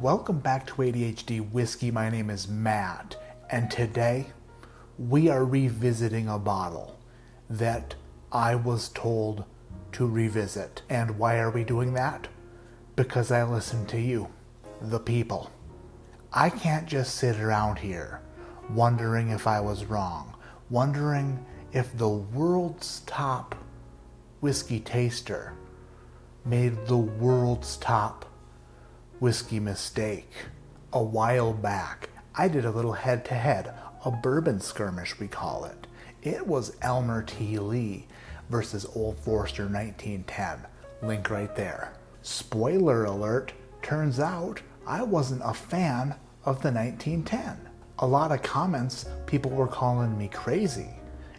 Welcome back to ADHD Whiskey. My name is Matt, and today we are revisiting a bottle that I was told to revisit. And why are we doing that? Because I listen to you, the people. I can't just sit around here wondering if I was wrong, wondering if the world's top whiskey taster made the world's top whiskey mistake. A while back, I did a little head-to-head, a bourbon skirmish we call it. It was Elmer T. Lee versus Old Forester 1910. Link right there. Spoiler alert, turns out I wasn't a fan of the 1910. A lot of comments, people were calling me crazy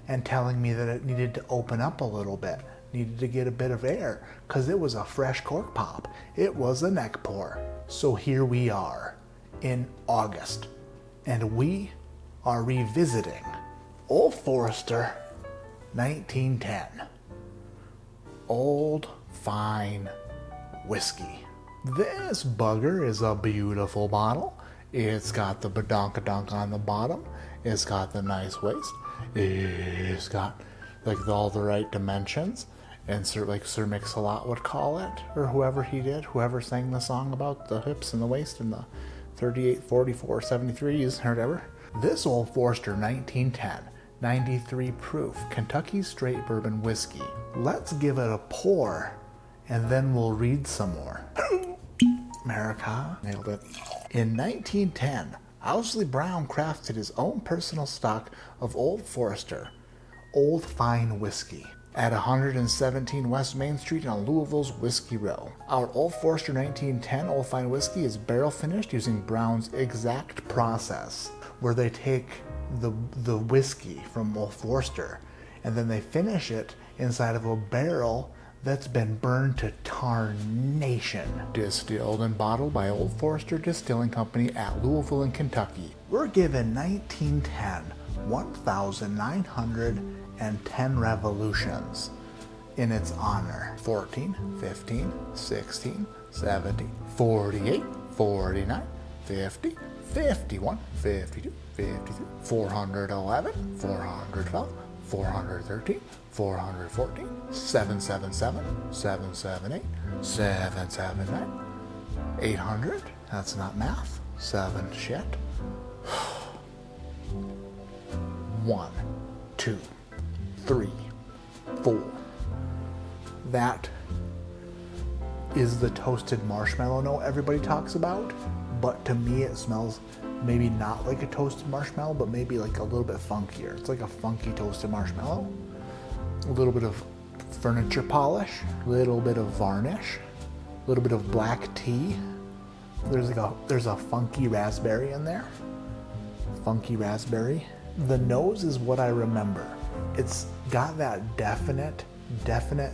and telling me that it needed to open up a little bit, needed to get a bit of air, because it was a fresh cork pop. It was a neck pour. So here we are in August, and we are revisiting Old Forester 1910. Old Fine Whiskey. This bugger is a beautiful bottle. It's got the badonkadonk on the bottom. It's got the nice waist. It's got like all the right dimensions. And Sir Mix-a-Lot would call it, or whoever sang the song about the hips and the waist and the 38, 44, 73s, or whatever. This Old Forester 1910, 93 proof, Kentucky straight bourbon whiskey. Let's give it a pour, and then we'll read some more. America, nailed it. In 1910, Owsley Brown crafted his own personal stock of Old Forester, Old Fine Whiskey, at 117 West Main Street on Louisville's Whiskey Row. Our Old Forester 1910 Old Fine Whiskey is barrel finished using Brown's exact process, where they take the whiskey from Old Forester and then they finish it inside of a barrel that's been burned to tarnation. Distilled and bottled by Old Forester Distilling Company at Louisville in Kentucky. We're given 1910 1,910 revolutions in its honor. 14, 15, 16, 17, 48, 49, 50, 51, 52, 53, 411, 412, 413, 414, 777, 778, 779, 800, that's not math, 7 shit. 1, 2, 3, 4. That is the toasted marshmallow note everybody talks about, but to me it smells maybe not like a toasted marshmallow, but maybe like a little bit funkier. It's like a funky toasted marshmallow. A little bit of furniture polish, a little bit of varnish, a little bit of black tea. There's a funky raspberry in there. Funky raspberry. The nose is what I remember. It's got that definite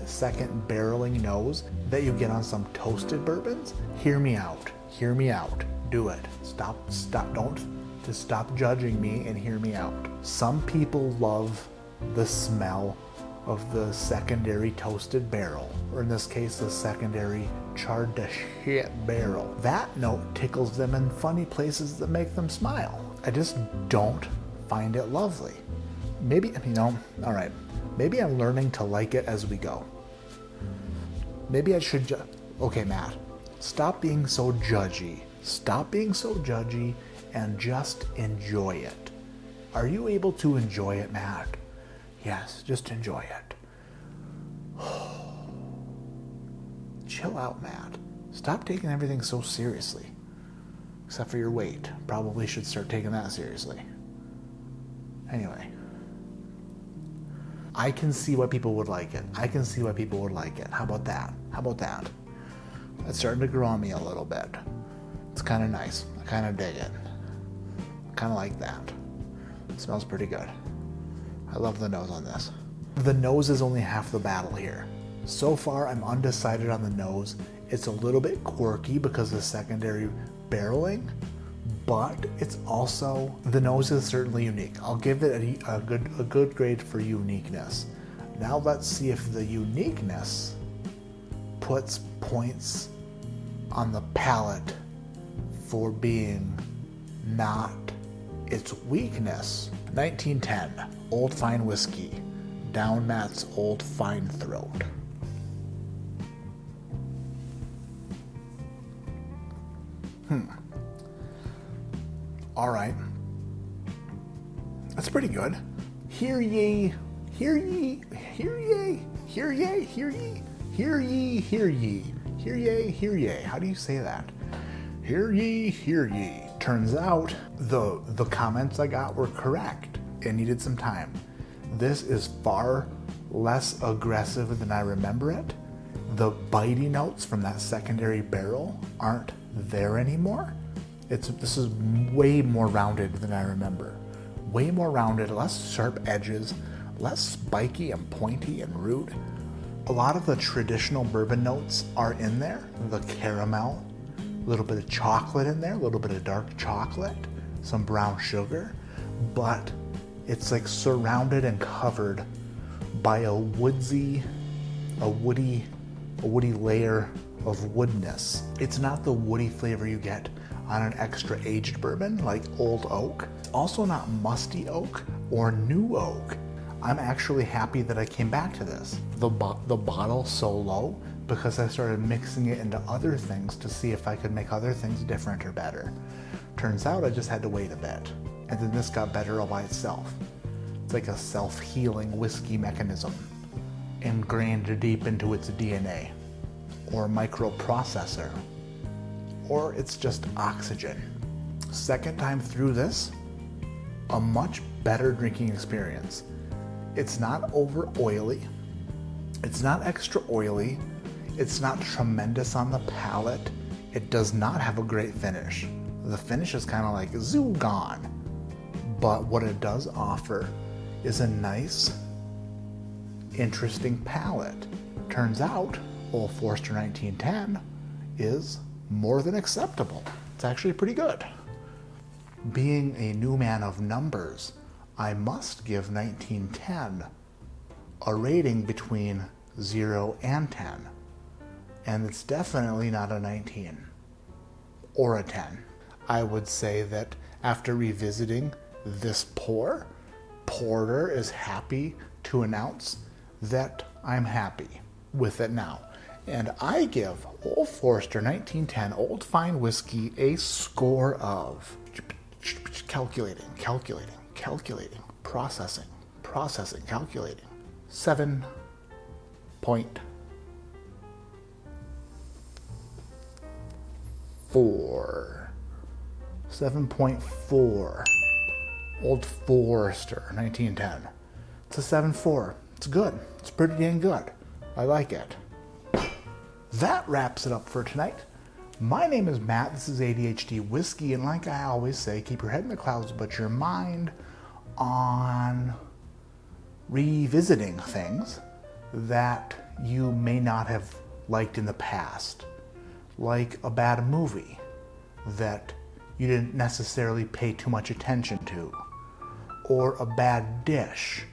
second barreling nose that you get on some toasted bourbons. Hear me out. Do it. Stop, just stop judging me and hear me out. Some people love the smell of the secondary toasted barrel, or in this case, the secondary charred to shit barrel. That note tickles them in funny places that make them smile. I just don't find it lovely. Maybe, alright. Maybe I'm learning to like it as we go. Maybe I should okay, Matt, stop being so judgy. Stop being so judgy and just enjoy it. Are you able to enjoy it, Matt? Yes, just enjoy it. Chill out, Matt. Stop taking everything so seriously. Except for your weight. Probably should start taking that seriously. Anyway. I can see why people would like it. How about that? It's starting to grow on me a little bit. It's kind of nice. I kind of dig it. Kind of like that. It smells pretty good. I love the nose on this. The nose is only half the battle here. So far, I'm undecided on the nose. It's a little bit quirky because of the secondary barreling, but it's also, the nose is certainly unique. I'll give it a good grade for uniqueness. Now let's see if the uniqueness puts points on the palate for being not its weakness. 1910, Old Fine Whiskey, Down Matt's Old Fine Throat. All right. That's pretty good. Hear ye, hear ye, hear ye, hear ye, hear ye, hear ye, hear ye, hear ye, hear ye. How do you say that? Hear ye, hear ye. Turns out the comments I got were correct. It needed some time. This is far less aggressive than I remember it. The bitey notes from that secondary barrel aren't there anymore. This is way more rounded than I remember. Way more rounded, less sharp edges, less spiky and pointy and root. A lot of the traditional bourbon notes are in there. The caramel, a little bit of chocolate in there, a little bit of dark chocolate, some brown sugar, but it's like surrounded and covered by a woody layer of woodness. It's not the woody flavor you get on an extra aged bourbon like Old Oak. It's also not musty oak or new oak. I'm actually happy that I came back to this. The bottle's so low because I started mixing it into other things to see if I could make other things different or better. Turns out I just had to wait a bit. And then this got better all by itself. It's like a self-healing whiskey mechanism ingrained deep into its DNA, or microprocessor, or it's just oxygen. Second time through this, a much better drinking experience. It's not over oily, it's not extra oily, it's not tremendous on the palate, it does not have a great finish. The finish is kind of like zoo gone, but what it does offer is a nice, interesting palate. Turns out, Old Forester 1910 is more than acceptable. It's actually pretty good. Being a new man of numbers, I must give 1910 a rating between 0 and 10. And it's definitely not a 19 or a 10. I would say that after revisiting this porter is happy to announce that I'm happy with it now. And I give Old Forester 1910 Old Fine Whiskey a score of calculating, processing, calculating. 7.4. 7.4. Old Forester 1910. It's a 7.4. It's good. It's pretty dang good. I like it. That wraps it up for tonight. My name is Matt. This is ADHD Whiskey, and like I always say, keep your head in the clouds but your mind on revisiting things that you may not have liked in the past, like a bad movie that you didn't necessarily pay too much attention to, or a bad dish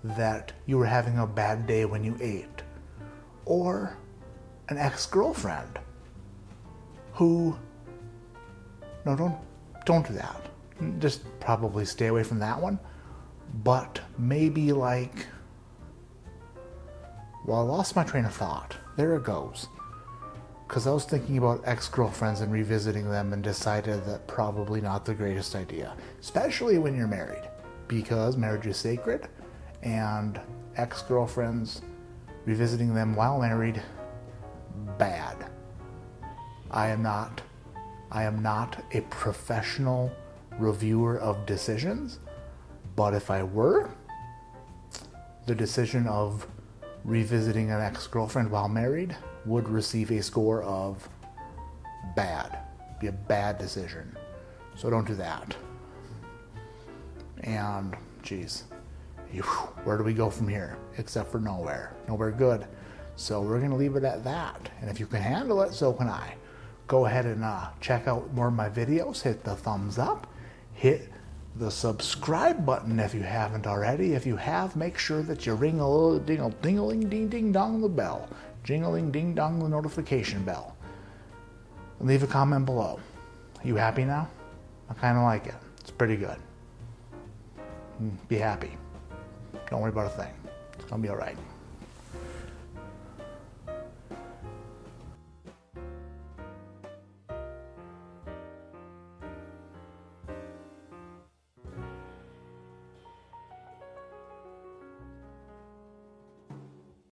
that you were having a bad day when you ate, or an ex-girlfriend who, no, don't do that. Just probably stay away from that one. But maybe like, well, I lost my train of thought. There it goes. Because I was thinking about ex-girlfriends and revisiting them and decided that probably not the greatest idea, especially when you're married, because marriage is sacred, and ex-girlfriends, revisiting them while married, bad. I am not a professional reviewer of decisions, but if I were, the decision of revisiting an ex-girlfriend while married would receive a score of bad. Be a bad decision. So don't do that. And, geez, where do we go from here? Except for nowhere. Nowhere good. So we're going to leave it at that. And if you can handle it, so can I. Go ahead and check out more of my videos. Hit the thumbs up. Hit the subscribe button if you haven't already. If you have, make sure that you ring a little ding-a-ling ding-ding-dong the bell. Jingling ding-dong the notification bell. And leave a comment below. You happy now? I kind of like it. It's pretty good. Be happy. Don't worry about a thing. It's gonna be all right.